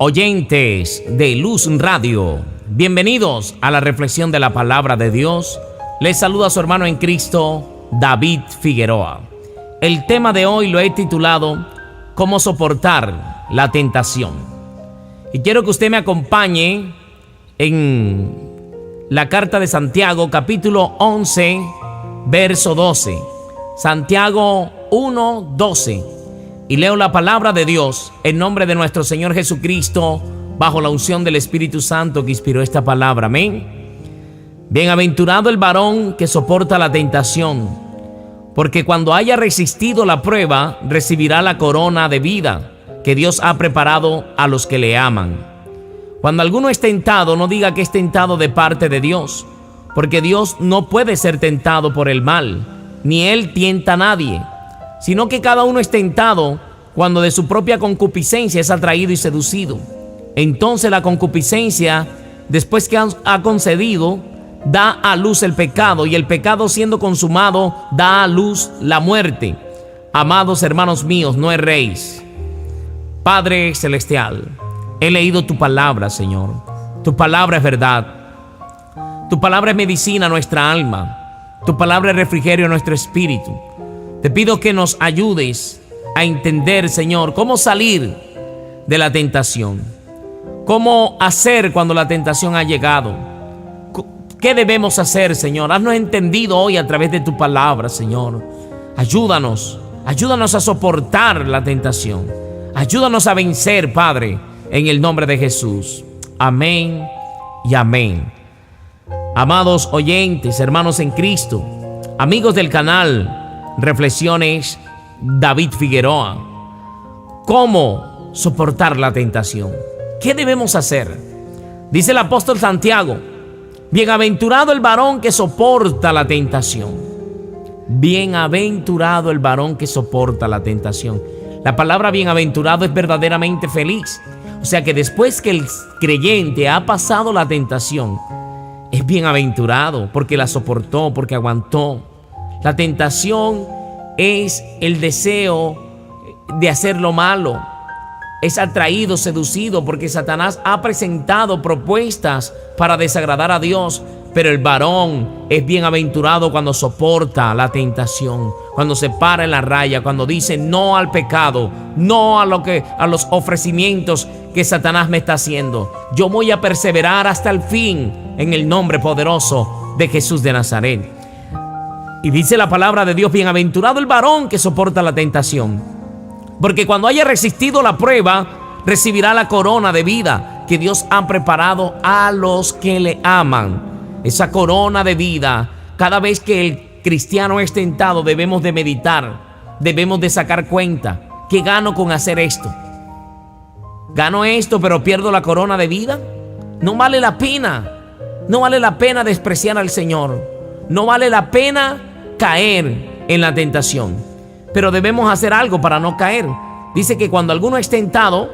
oyentes de Luz Radio, bienvenidos a la reflexión de la palabra de Dios. Les saluda a su hermano en Cristo, David Figueroa. El tema de hoy lo he titulado ¿Cómo soportar la tentación? Y quiero que usted me acompañe en la carta de Santiago, capítulo 11, verso 12. Santiago 1, 12. Y leo la palabra de Dios en nombre de nuestro Señor Jesucristo, bajo la unción del Espíritu Santo que inspiró esta palabra. Amén. Bienaventurado el varón que soporta la tentación, porque cuando haya resistido la prueba, recibirá la corona de vida que Dios ha preparado a los que le aman. Cuando alguno es tentado, no diga que es tentado de parte de Dios, porque Dios no puede ser tentado por el mal, ni Él tienta a nadie, sino que cada uno es tentado cuando de su propia concupiscencia es atraído y seducido. Entonces la concupiscencia, después que ha concedido, da a luz el pecado, y el pecado, siendo consumado, da a luz la muerte. Amados hermanos míos, no erréis. Padre celestial, he leído tu palabra, Señor. Tu palabra es verdad. Tu palabra es medicina a nuestra alma. Tu palabra es refrigerio a nuestro espíritu. Te pido que nos ayudes a entender, Señor, cómo salir de la tentación. Cómo hacer cuando la tentación ha llegado. ¿Qué debemos hacer, Señor? Haznos entendido hoy a través de tu palabra, Señor. Ayúdanos a soportar la tentación. Ayúdanos a vencer, Padre, en el nombre de Jesús. Amén y amén. Amados oyentes, hermanos en Cristo, amigos del canal Reflexiones David Figueroa, ¿cómo soportar la tentación? ¿Qué debemos hacer? Dice el apóstol Santiago: bienaventurado el varón que soporta la tentación. Bienaventurado el varón que soporta la tentación. La palabra bienaventurado es verdaderamente feliz. O sea que después que el creyente ha pasado la tentación, es bienaventurado porque la soportó, porque aguantó. La tentación es el deseo de hacer lo malo. Es atraído, seducido, porque Satanás ha presentado propuestas para desagradar a Dios. Pero el varón es bienaventurado cuando soporta la tentación, cuando se para en la raya, cuando dice no al pecado, no a los ofrecimientos que Satanás me está haciendo. Yo voy a perseverar hasta el fin en el nombre poderoso de Jesús de Nazaret. Y dice la palabra de Dios: bienaventurado el varón que soporta la tentación, porque cuando haya resistido la prueba, recibirá la corona de vida que Dios ha preparado a los que le aman. Esa corona de vida, cada vez que el cristiano es tentado, debemos de meditar, debemos de sacar cuenta. ¿Qué gano con hacer esto? ¿Gano esto pero pierdo la corona de vida? No vale la pena. No vale la pena despreciar al Señor. No vale la pena caer en la tentación. Pero debemos hacer algo para no caer. Dice que cuando alguno es tentado,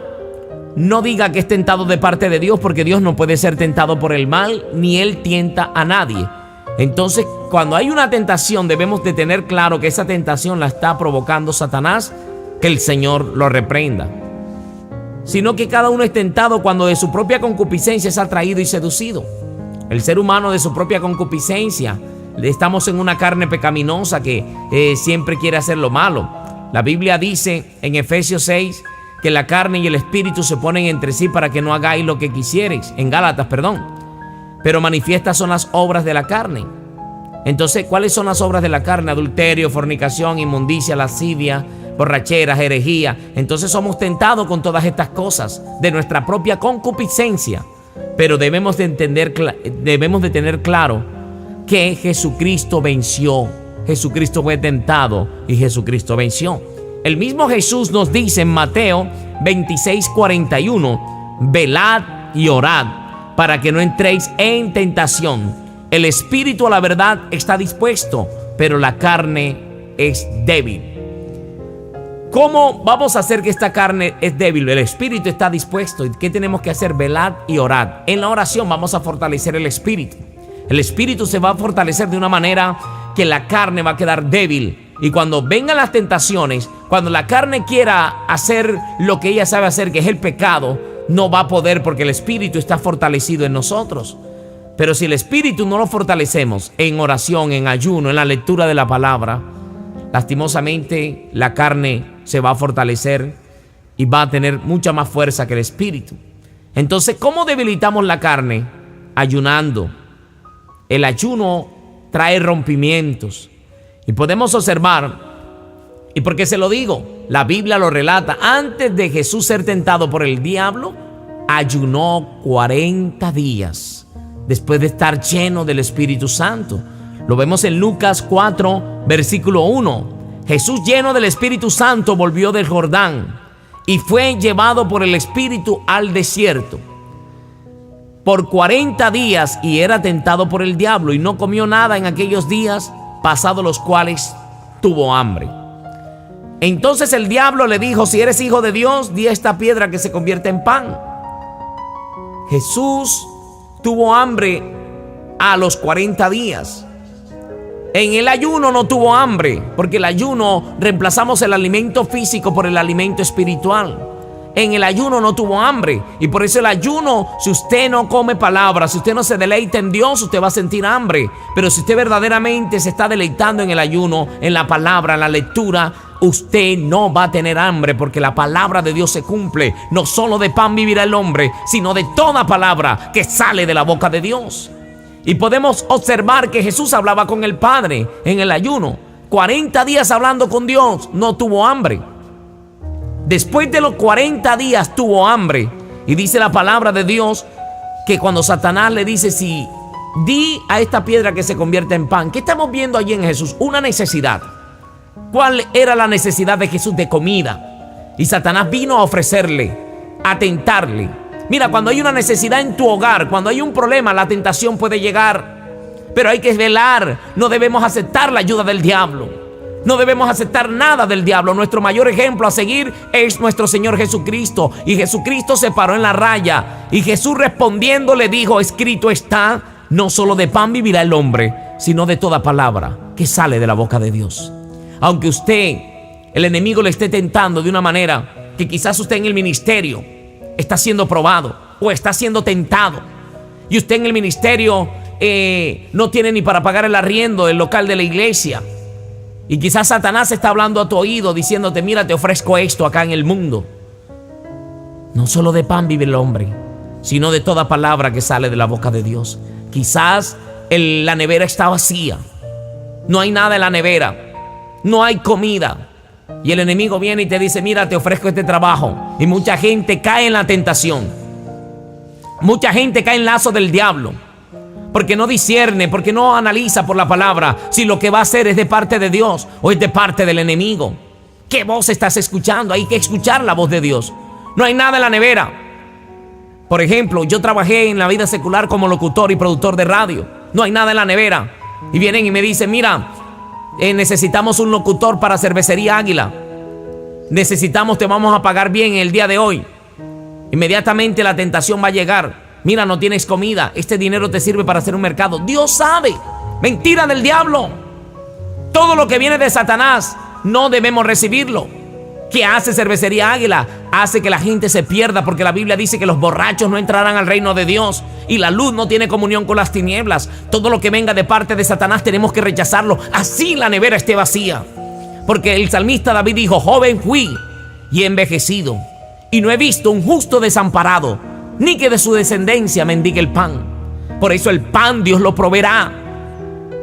no diga que es tentado de parte de Dios, porque Dios no puede ser tentado por el mal, ni Él tienta a nadie. Entonces, cuando hay una tentación, debemos de tener claro que esa tentación la está provocando Satanás, que el Señor lo reprenda. Sino que cada uno es tentado cuando de su propia concupiscencia es atraído y seducido. El ser humano, de su propia concupiscencia, estamos en una carne pecaminosa que siempre quiere hacer lo malo. La Biblia dice en Efesios 6 que la carne y el espíritu se ponen entre sí para que no hagáis lo que quisierais. En Gálatas, perdón. Pero manifiestas son las obras de la carne. Entonces, ¿cuáles son las obras de la carne? Adulterio, fornicación, inmundicia, lascivia, borrachera, herejía. Entonces somos tentados con todas estas cosas de nuestra propia concupiscencia. Pero debemos de tener claro que Jesucristo venció. Jesucristo fue tentado y Jesucristo venció. El mismo Jesús nos dice en Mateo 26:41: velad y orad para que no entréis en tentación. El espíritu a la verdad está dispuesto, pero la carne es débil. ¿Cómo vamos a hacer que esta carne es débil? El espíritu está dispuesto. ¿Y qué tenemos que hacer? Velad y orad. En la oración vamos a fortalecer el espíritu. El espíritu se va a fortalecer de una manera que la carne va a quedar débil. Y cuando vengan las tentaciones, cuando la carne quiera hacer lo que ella sabe hacer, que es el pecado, no va a poder porque el espíritu está fortalecido en nosotros. Pero si el espíritu no lo fortalecemos en oración, en ayuno, en la lectura de la palabra, lastimosamente la carne se va a fortalecer y va a tener mucha más fuerza que el espíritu. Entonces, ¿cómo debilitamos la carne? Ayunando. El ayuno trae rompimientos. Y podemos observar, ¿y por qué se lo digo? La Biblia lo relata. Antes de Jesús ser tentado por el diablo, ayunó 40 días después de estar lleno del Espíritu Santo. Lo vemos en Lucas 4, versículo 1. Jesús, lleno del Espíritu Santo, volvió del Jordán y fue llevado por el Espíritu al desierto por 40 días y era tentado por el diablo, y no comió nada en aquellos días, pasados los cuales tuvo hambre. Entonces el diablo le dijo: si eres hijo de Dios, di a esta piedra que se convierta en pan. Jesús tuvo hambre a los 40 días. En el ayuno no tuvo hambre, porque el ayuno reemplazamos el alimento físico por el alimento espiritual. En el ayuno no tuvo hambre, y por eso el ayuno, si usted no come palabras, si usted no se deleita en Dios, usted va a sentir hambre. Pero si usted verdaderamente se está deleitando en el ayuno, en la palabra, en la lectura, usted no va a tener hambre, porque la palabra de Dios se cumple. No solo de pan vivirá el hombre, sino de toda palabra que sale de la boca de Dios. Y podemos observar que Jesús hablaba con el Padre en el ayuno. 40 días hablando con Dios, no tuvo hambre. Después de los 40 días tuvo hambre. Y dice la palabra de Dios que cuando Satanás le dice: si di a esta piedra que se convierta en pan. ¿Qué estamos viendo allí en Jesús? Una necesidad. ¿Cuál era la necesidad de Jesús? De comida. Y Satanás vino a ofrecerle, a tentarle. Mira, cuando hay una necesidad en tu hogar, cuando hay un problema, la tentación puede llegar. Pero hay que velar. No debemos aceptar la ayuda del diablo. No debemos aceptar nada del diablo. Nuestro mayor ejemplo a seguir es nuestro Señor Jesucristo. Y Jesucristo se paró en la raya. Y Jesús respondiendo le dijo: escrito está, no solo de pan vivirá el hombre, sino de toda palabra que sale de la boca de Dios. Aunque usted, el enemigo le esté tentando de una manera que quizás usted en el ministerio está siendo probado o está siendo tentado, y usted en el ministerio no tiene ni para pagar el arriendo del local de la iglesia, y quizás Satanás está hablando a tu oído diciéndote: mira, te ofrezco esto acá en el mundo. No solo de pan vive el hombre, sino de toda palabra que sale de la boca de Dios. Quizás la nevera está vacía, no hay nada en la nevera, no hay comida, y el enemigo viene y te dice: mira, te ofrezco este trabajo. Y mucha gente cae en la tentación. Mucha gente cae en lazo del diablo, porque no discierne, porque no analiza por la palabra si lo que va a hacer es de parte de Dios o es de parte del enemigo. ¿Qué voz estás escuchando? Hay que escuchar la voz de Dios. No hay nada en la nevera. Por ejemplo, yo trabajé en la vida secular como locutor y productor de radio. No hay nada en la nevera. Y vienen y me dicen: mira, necesitamos un locutor para Cervecería Águila. Te vamos a pagar bien el día de hoy. Inmediatamente la tentación va a llegar. Mira, no tienes comida, este dinero te sirve para hacer un mercado. Dios sabe. Mentira del diablo. Todo lo que viene de Satanás no debemos recibirlo. ¿Qué hace Cervecería Águila? Hace que la gente se pierda, porque la Biblia dice que los borrachos no entrarán al reino de Dios, y la luz no tiene comunión con las tinieblas. Todo lo que venga de parte de Satanás tenemos que rechazarlo, así la nevera esté vacía. Porque el salmista David dijo: joven fui y he envejecido, y no he visto un justo desamparado, ni que de su descendencia mendigue el pan. Por eso el pan Dios lo proveerá.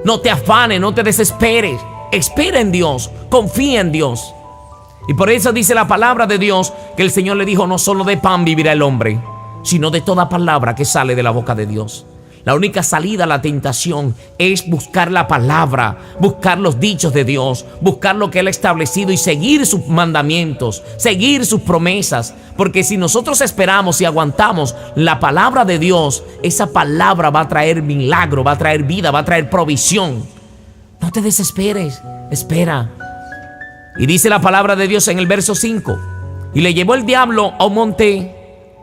No te afanes, no te desesperes. Espera en Dios, confía en Dios. Y por eso dice la palabra de Dios que el Señor le dijo: no solo de pan vivirá el hombre, sino de toda palabra que sale de la boca de Dios. La única salida a la tentación es buscar la palabra, buscar los dichos de Dios, buscar lo que Él ha establecido y seguir sus mandamientos, seguir sus promesas. Porque si nosotros esperamos y aguantamos la palabra de Dios, esa palabra va a traer milagro, va a traer vida, va a traer provisión. No te desesperes, espera. Y dice la palabra de Dios en el verso 5: y le llevó el diablo a un monte,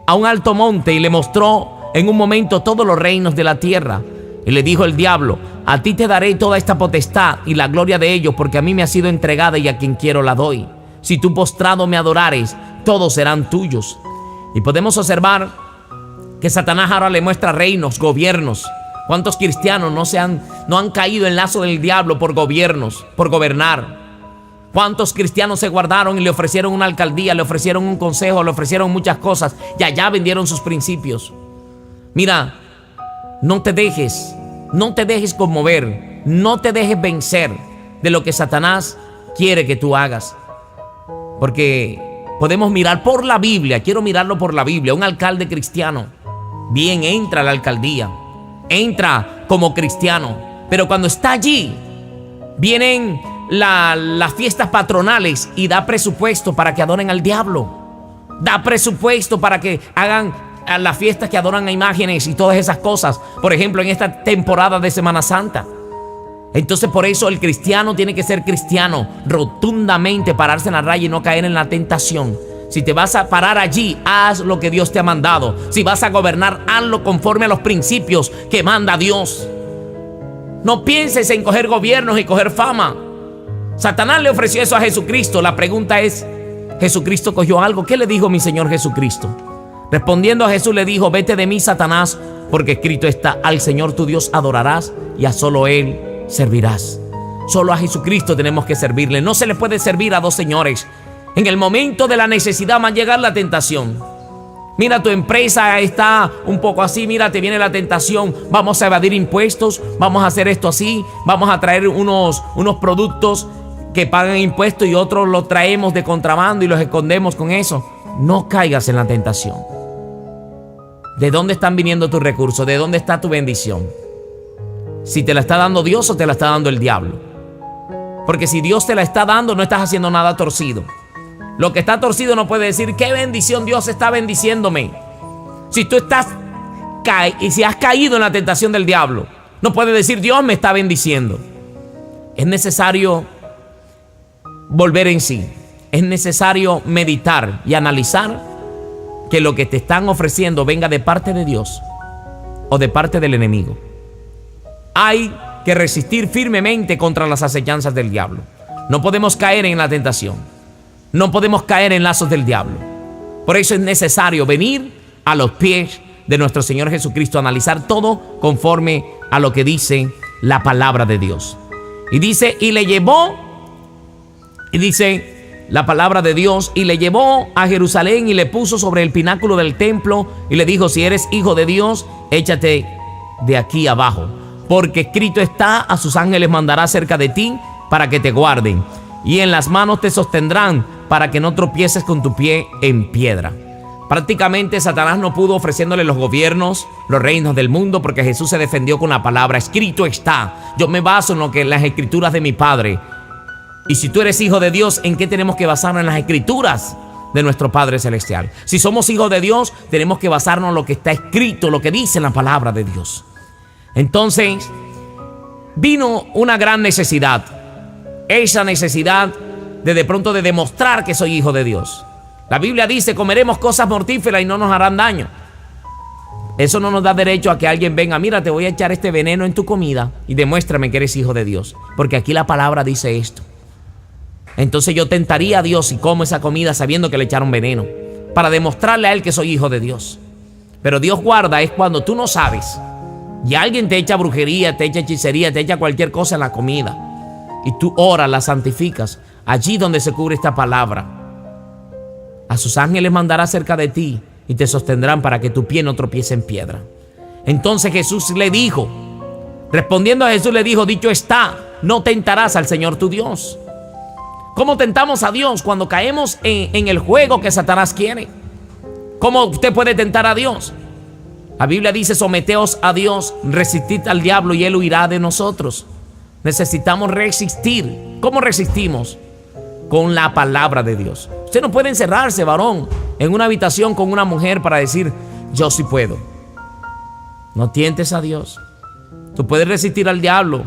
a un alto monte, y le mostró en un momento todos los reinos de la tierra. Y le dijo el diablo: a ti te daré toda esta potestad y la gloria de ellos, porque a mí me ha sido entregada y a quien quiero la doy. Si tú postrado me adorares, todos serán tuyos. Y podemos observar que Satanás ahora le muestra reinos, gobiernos. ¿Cuántos cristianos no han caído en lazo del diablo por gobiernos, por gobernar? ¿Cuántos cristianos se guardaron y le ofrecieron una alcaldía, le ofrecieron un consejo, le ofrecieron muchas cosas y allá vendieron sus principios? Mira, no te dejes conmover, no te dejes vencer de lo que Satanás quiere que tú hagas. Porque podemos mirar por la Biblia, quiero mirarlo por la Biblia, un alcalde cristiano, bien, entra a la alcaldía, entra como cristiano, pero cuando está allí, vienen las fiestas patronales y da presupuesto para que adoren al diablo. Da presupuesto para que hagan a las fiestas que adoran a imágenes y todas esas cosas. Por ejemplo, en esta temporada de Semana Santa. Entonces por eso el cristiano tiene que ser cristiano, rotundamente pararse en la raya y no caer en la tentación. Si te vas a parar allí, haz lo que Dios te ha mandado. Si vas a gobernar, hazlo conforme a los principios que manda Dios. No pienses en coger gobiernos y coger fama. Satanás le ofreció eso a Jesucristo. La pregunta es, ¿Jesucristo cogió algo? ¿Qué le dijo mi Señor Jesucristo? Respondiendo a Jesús le dijo: vete de mí, Satanás, porque escrito está: al Señor tu Dios adorarás y a solo Él servirás. Solo a Jesucristo tenemos que servirle. No se le puede servir a dos señores. En el momento de la necesidad va a llegar la tentación. Mira, tu empresa está un poco así, mira, te viene la tentación. Vamos a evadir impuestos, vamos a hacer esto así, vamos a traer unos productos que pagan impuestos y otros los traemos de contrabando y los escondemos con eso. No caigas en la tentación. ¿De dónde están viniendo tus recursos? ¿De dónde está tu bendición? Si te la está dando Dios o te la está dando el diablo. Porque si Dios te la está dando, no estás haciendo nada torcido. Lo que está torcido no puede decir: qué bendición, Dios está bendiciéndome. Si tú si has caído en la tentación del diablo, no puedes decir: Dios me está bendiciendo. Es necesario volver en sí. Es necesario meditar y analizar que lo que te están ofreciendo venga de parte de Dios o de parte del enemigo. Hay que resistir firmemente contra las acechanzas del diablo. No podemos caer en la tentación. No podemos caer en lazos del diablo. Por eso es necesario venir a los pies de nuestro Señor Jesucristo, analizar todo conforme a lo que dice la palabra de Dios. Y dice, dice la palabra de Dios, y le llevó a Jerusalén y le puso sobre el pináculo del templo y le dijo: si eres hijo de Dios, échate de aquí abajo, porque escrito está: a sus ángeles mandará cerca de ti para que te guarden, y en las manos te sostendrán para que no tropieces con tu pie en piedra. Prácticamente Satanás no pudo ofreciéndole los gobiernos, los reinos del mundo, porque Jesús se defendió con la palabra: escrito está. Yo me baso en las escrituras de mi Padre. Y si tú eres hijo de Dios, ¿en qué tenemos que basarnos? En las escrituras de nuestro Padre Celestial. Si somos hijos de Dios, tenemos que basarnos en lo que está escrito, lo que dice la palabra de Dios. Entonces vino una gran necesidad. Esa necesidad de pronto de demostrar que soy hijo de Dios. La Biblia dice: comeremos cosas mortíferas y no nos harán daño. Eso no nos da derecho a que alguien venga: mira, te voy a echar este veneno en tu comida y demuéstrame que eres hijo de Dios, porque aquí la palabra dice esto. Entonces yo tentaría a Dios y como esa comida sabiendo que le echaron veneno, para demostrarle a Él que soy hijo de Dios. Pero Dios guarda es cuando tú no sabes y alguien te echa brujería, te echa hechicería, te echa cualquier cosa en la comida, y tú oras, la santificas. Allí donde se cubre esta palabra: a sus ángeles mandará cerca de ti y te sostendrán para que tu pie no tropiece en piedra. Entonces Jesús le dijo, respondiendo a Jesús le dijo: dicho está, no tentarás al Señor tu Dios. ¿Cómo tentamos a Dios? Cuando caemos en el juego que Satanás quiere. ¿Cómo usted puede tentar a Dios? La Biblia dice: someteos a Dios, resistid al diablo y Él huirá de nosotros. Necesitamos resistir. ¿Cómo resistimos? Con la palabra de Dios. Usted no puede encerrarse, varón, en una habitación con una mujer para decir: yo sí puedo. No tientes a Dios. Tú puedes resistir al diablo,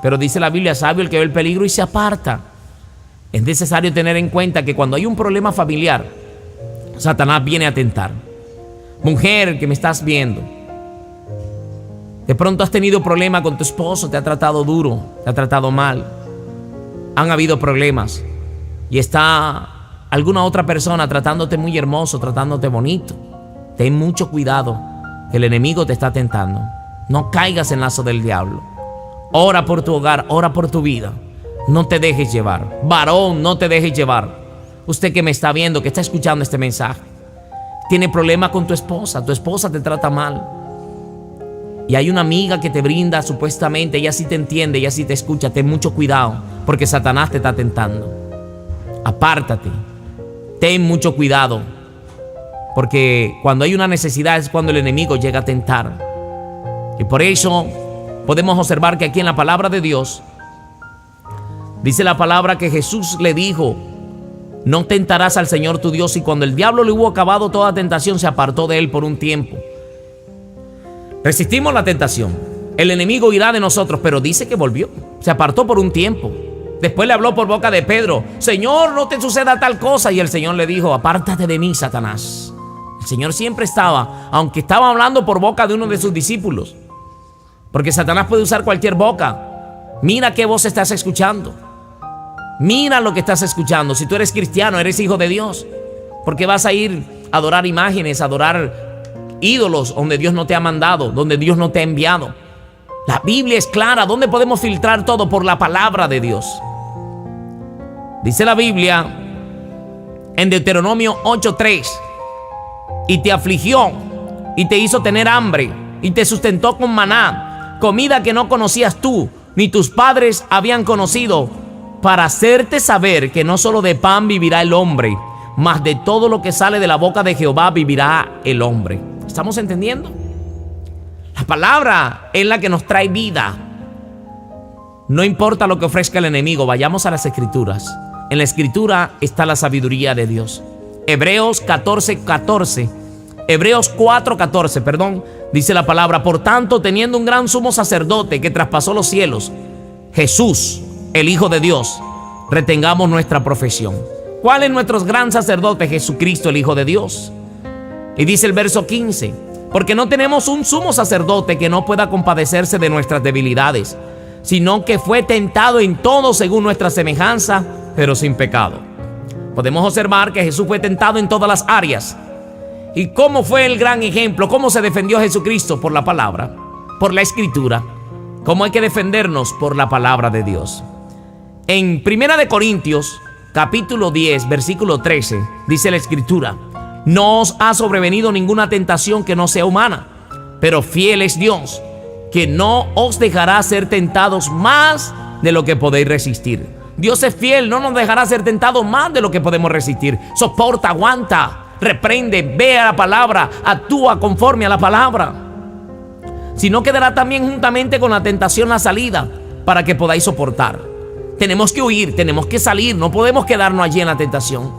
pero dice la Biblia: sabio el que ve el peligro y se aparta. Es necesario tener en cuenta que cuando hay un problema familiar, Satanás viene a tentar. Mujer que me estás viendo, de pronto has tenido problemas con tu esposo, te ha tratado duro, te ha tratado mal. Han habido problemas y está alguna otra persona tratándote muy hermoso, tratándote bonito. ten mucho cuidado, que el enemigo te está tentando. No caigas en lazo del diablo. Ora por tu hogar, ora por tu vida. No te dejes llevar. Varón, no te dejes llevar. Usted que me está viendo, que está escuchando este mensaje, tiene problemas con tu esposa te trata mal. Y hay una amiga que te brinda, supuestamente, ella sí te entiende, ella sí te escucha. Ten mucho cuidado, porque Satanás te está tentando. Apártate. Ten mucho cuidado, porque cuando hay una necesidad es cuando el enemigo llega a tentar. Y por eso podemos observar que aquí en la palabra de Dios dice la palabra que Jesús le dijo: no tentarás al Señor tu Dios. Y cuando el diablo le hubo acabado toda tentación, se apartó de él por un tiempo. Resistimos la tentación, el enemigo irá de nosotros, pero dice que volvió, se apartó por un tiempo. Después le habló por boca de Pedro: Señor, no te suceda tal cosa. Y el Señor le dijo: apártate de mí, Satanás. El Señor siempre estaba, aunque estaba hablando por boca de uno de sus discípulos, porque Satanás puede usar cualquier boca. Mira qué voz estás escuchando. Mira lo que estás escuchando. Si tú eres cristiano, eres hijo de Dios, porque vas a ir a adorar imágenes, a adorar ídolos donde Dios no te ha mandado, donde Dios no te ha enviado. La Biblia es clara. ¿Dónde podemos filtrar todo? Por la palabra de Dios. Dice la Biblia en Deuteronomio 8:3: y te afligió y te hizo tener hambre y te sustentó con maná, comida que no conocías tú ni tus padres habían conocido, para hacerte saber que no solo de pan vivirá el hombre, mas de todo lo que sale de la boca de Jehová vivirá el hombre. ¿Estamos entendiendo? La palabra es la que nos trae vida. No importa lo que ofrezca el enemigo, vayamos a las Escrituras. En la Escritura está la sabiduría de Dios. Hebreos 4:14, perdón, dice la palabra: por tanto, teniendo un gran sumo sacerdote que traspasó los cielos, Jesús, el Hijo de Dios, retengamos nuestra profesión. ¿Cuál es nuestro gran sacerdote? Jesucristo, el Hijo de Dios. Y dice el verso 15: porque no tenemos un sumo sacerdote que no pueda compadecerse de nuestras debilidades, sino que fue tentado en todo según nuestra semejanza, pero sin pecado. Podemos observar que Jesús fue tentado en todas las áreas. ¿Y cómo fue el gran ejemplo? ¿Cómo se defendió Jesucristo? Por la palabra, por la Escritura. ¿Cómo hay que defendernos? Por la palabra de Dios. En 1 Corintios capítulo 10, versículo 13, dice la Escritura: no os ha sobrevenido ninguna tentación que no sea humana, pero fiel es Dios, que no os dejará ser tentados más de lo que podéis resistir. Dios es fiel, no nos dejará ser tentados más de lo que podemos resistir. Soporta, aguanta, reprende, ve a la palabra, actúa conforme a la palabra. Si no, quedará también juntamente con la tentación la salida para que podáis soportar. Tenemos que huir, tenemos que salir, no podemos quedarnos allí en la tentación.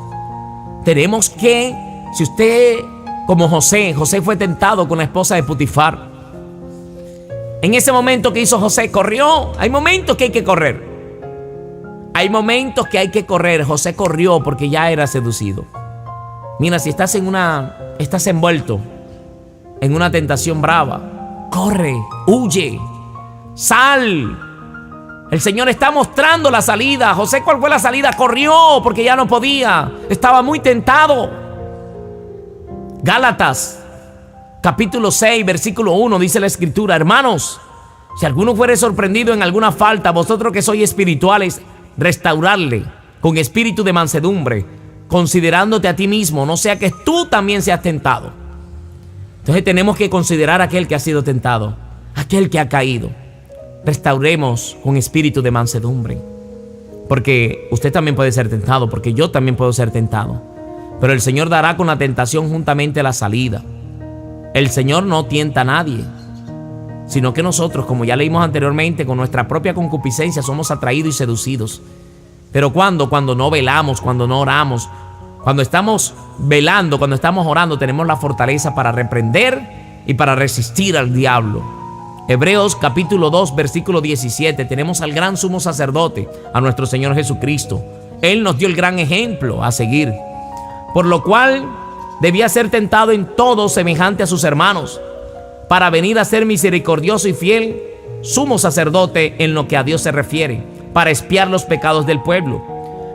Tenemos que, si usted, como José fue tentado con la esposa de Potifar. En ese momento que hizo José, corrió. Hay momentos que hay que correr. Hay momentos que hay que correr. José corrió porque ya era seducido. Mira, si estás envuelto en una tentación brava, corre, huye, sal. El Señor está mostrando la salida. José, ¿cuál fue la salida? Corrió porque ya no podía. Estaba muy tentado. Gálatas capítulo 6, versículo 1, dice la Escritura: hermanos, si alguno fuere sorprendido en alguna falta, vosotros que sois espirituales, restaurarle con espíritu de mansedumbre, considerándote a ti mismo, no sea que tú también seas tentado. Entonces tenemos que considerar a aquel que ha sido tentado, aquel que ha caído. Restauremos con espíritu de mansedumbre, porque usted también puede ser tentado, porque yo también puedo ser tentado. Pero el Señor dará con la tentación juntamente la salida. El Señor no tienta a nadie, sino que nosotros, como ya leímos anteriormente, con nuestra propia concupiscencia somos atraídos y seducidos. Pero cuando no velamos, cuando no oramos, cuando estamos velando, cuando estamos orando, tenemos la fortaleza para reprender y para resistir al diablo. Hebreos capítulo 2, versículo 17, tenemos al gran sumo sacerdote, a nuestro Señor Jesucristo. Él nos dio el gran ejemplo a seguir, por lo cual debía ser tentado en todo semejante a sus hermanos, para venir a ser misericordioso y fiel sumo sacerdote en lo que a Dios se refiere, para expiar los pecados del pueblo.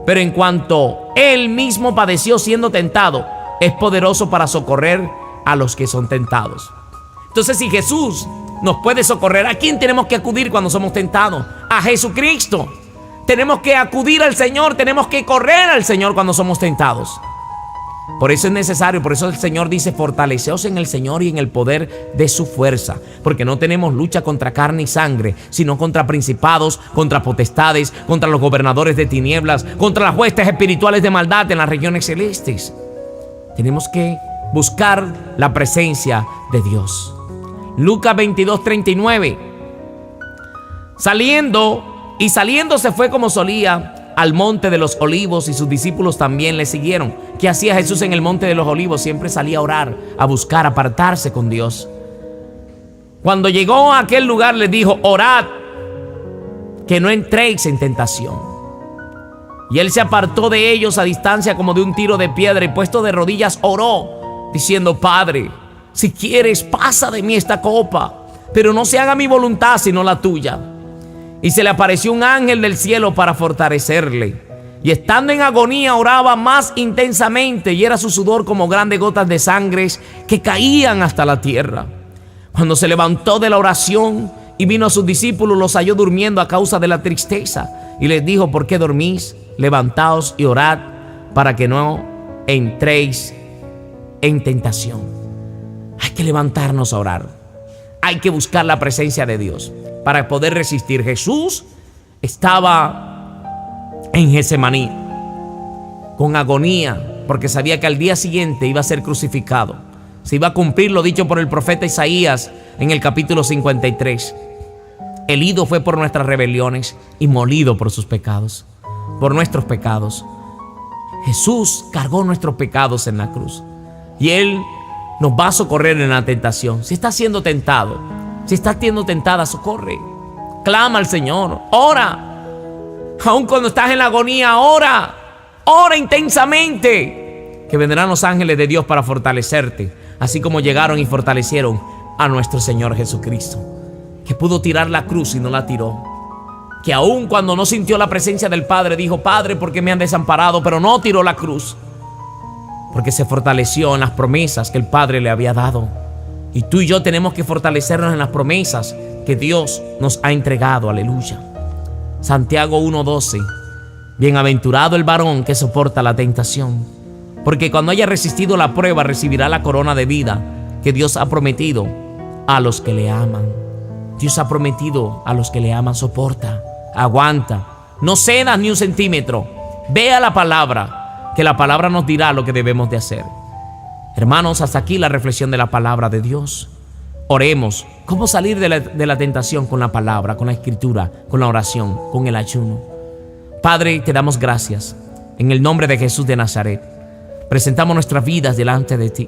Pero en cuanto él mismo padeció siendo tentado, es poderoso para socorrer a los que son tentados. Entonces, si Jesús nos puede socorrer, ¿a quién tenemos que acudir cuando somos tentados? A Jesucristo. Tenemos que acudir al Señor, tenemos que correr al Señor cuando somos tentados. Por eso es necesario, por eso el Señor dice: fortaleceos en el Señor y en el poder de su fuerza, porque no tenemos lucha contra carne y sangre, sino contra principados, contra potestades, contra los gobernadores de tinieblas, contra las huestes espirituales de maldad en las regiones celestes. Tenemos que buscar la presencia de Dios. Lucas 22:39. Saliendo se fue como solía al monte de los olivos, y sus discípulos también le siguieron. ¿Qué hacía Jesús en el monte de los olivos? Siempre salía a orar, a buscar, apartarse con Dios. Cuando llegó a aquel lugar les dijo: orad, que no entréis en tentación. Y él se apartó de ellos a distancia como de un tiro de piedra, y puesto de rodillas oró, diciendo: Padre, si quieres, pasa de mí esta copa, pero no se haga mi voluntad sino la tuya. Y se le apareció un ángel del cielo para fortalecerle. Y estando en agonía oraba más intensamente, y era su sudor como grandes gotas de sangre que caían hasta la tierra. Cuando se levantó de la oración y vino a sus discípulos, los halló durmiendo a causa de la tristeza. Y les dijo: ¿por qué dormís? Levantaos y orad para que no entréis en tentación. Hay que levantarnos a orar. Hay que buscar la presencia de Dios para poder resistir. Jesús estaba en Getsemaní con agonía, porque sabía que al día siguiente iba a ser crucificado. Se iba a cumplir lo dicho por el profeta Isaías en el capítulo 53. Herido fue por nuestras rebeliones y molido por sus pecados, por nuestros pecados. Jesús cargó nuestros pecados en la cruz, y Él nos va a socorrer en la tentación. Si estás siendo tentado, si estás siendo tentada, socorre. Clama al Señor, ora. Aun cuando estás en la agonía, ora. Ora intensamente, que vendrán los ángeles de Dios para fortalecerte, así como llegaron y fortalecieron a nuestro Señor Jesucristo, que pudo tirar la cruz y no la tiró. Que aun cuando no sintió la presencia del Padre, dijo: Padre, ¿por qué me han desamparado? Pero no tiró la cruz, porque se fortaleció en las promesas que el Padre le había dado. Y tú y yo tenemos que fortalecernos en las promesas que Dios nos ha entregado. Aleluya. Santiago 1:12. Bienaventurado el varón que soporta la tentación, porque cuando haya resistido la prueba recibirá la corona de vida que Dios ha prometido a los que le aman. Dios ha prometido a los que le aman. Soporta, aguanta, no cedas ni un centímetro. Ve a la palabra, que la palabra nos dirá lo que debemos de hacer. Hermanos, hasta aquí la reflexión de la palabra de Dios. Oremos. ¿Cómo salir de la tentación? Con la palabra, con la escritura, con la oración, con el ayuno. Padre, te damos gracias. En el nombre de Jesús de Nazaret, presentamos nuestras vidas delante de ti.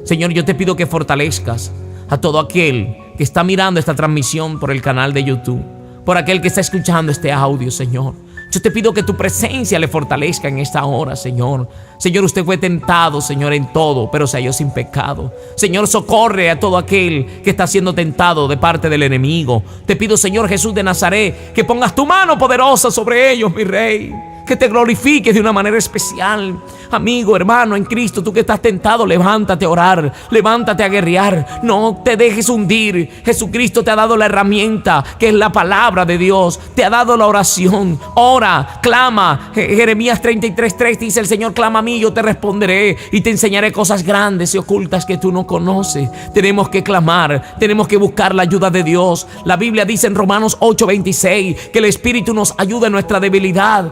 Señor, yo te pido que fortalezcas a todo aquel que está mirando esta transmisión por el canal de YouTube, por aquel que está escuchando este audio, Señor. Yo te pido que tu presencia le fortalezca en esta hora, Señor. Señor, usted fue tentado, Señor, en todo, pero se halló sin pecado. Señor, socorre a todo aquel que está siendo tentado de parte del enemigo. Te pido, Señor Jesús de Nazaret, que pongas tu mano poderosa sobre ellos, mi Rey. Que te glorifiques de una manera especial. Amigo, hermano en Cristo, tú que estás tentado, levántate a orar, levántate a guerrear, no te dejes hundir. Jesucristo te ha dado la herramienta, que es la palabra de Dios. Te ha dado la oración. Ora, clama. Jeremías 33:3 dice: el Señor clama a mí, yo te responderé y te enseñaré cosas grandes y ocultas que tú no conoces. Tenemos que clamar, tenemos que buscar la ayuda de Dios. La Biblia dice en Romanos 8:26 que el Espíritu nos ayuda en nuestra debilidad.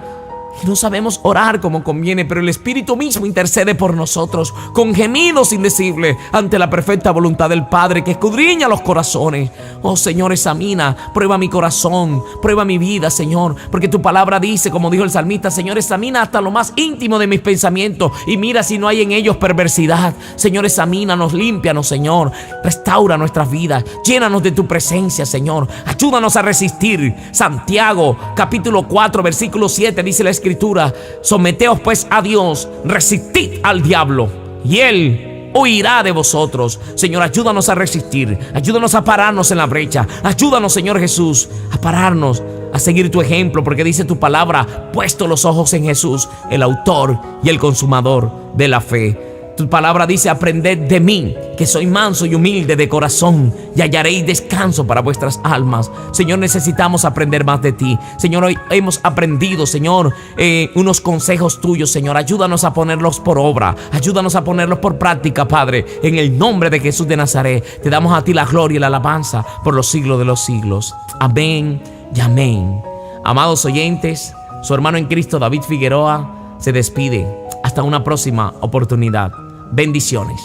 Y no sabemos orar como conviene, pero el Espíritu mismo intercede por nosotros con gemidos indecibles ante la perfecta voluntad del Padre, que escudriña los corazones. Oh Señor, examina, prueba mi corazón, prueba mi vida, Señor, porque tu palabra dice, como dijo el salmista: Señor, examina hasta lo más íntimo de mis pensamientos y mira si no hay en ellos perversidad. Señor, examínanos, límpianos, Señor, restaura nuestras vidas, llénanos de tu presencia, Señor, ayúdanos a resistir. Santiago capítulo 4 versículo 7 dice la Escritura: someteos pues a Dios, resistid al diablo y él huirá de vosotros. Señor, ayúdanos a resistir, ayúdanos a pararnos en la brecha, ayúdanos, Señor Jesús, a pararnos, a seguir tu ejemplo, porque dice tu palabra: puesto los ojos en Jesús, el autor y el consumador de la fe. Tu palabra dice: aprended de mí, que soy manso y humilde de corazón, y hallaréis descanso para vuestras almas. Señor, necesitamos aprender más de ti. Señor, hoy hemos aprendido, Señor, unos consejos tuyos, Señor. Ayúdanos a ponerlos por obra, ayúdanos a ponerlos por práctica, Padre. En el nombre de Jesús de Nazaret, te damos a ti la gloria y la alabanza por los siglos de los siglos. Amén y amén. Amados oyentes, su hermano en Cristo, David Figueroa, se despide. Hasta una próxima oportunidad. Bendiciones.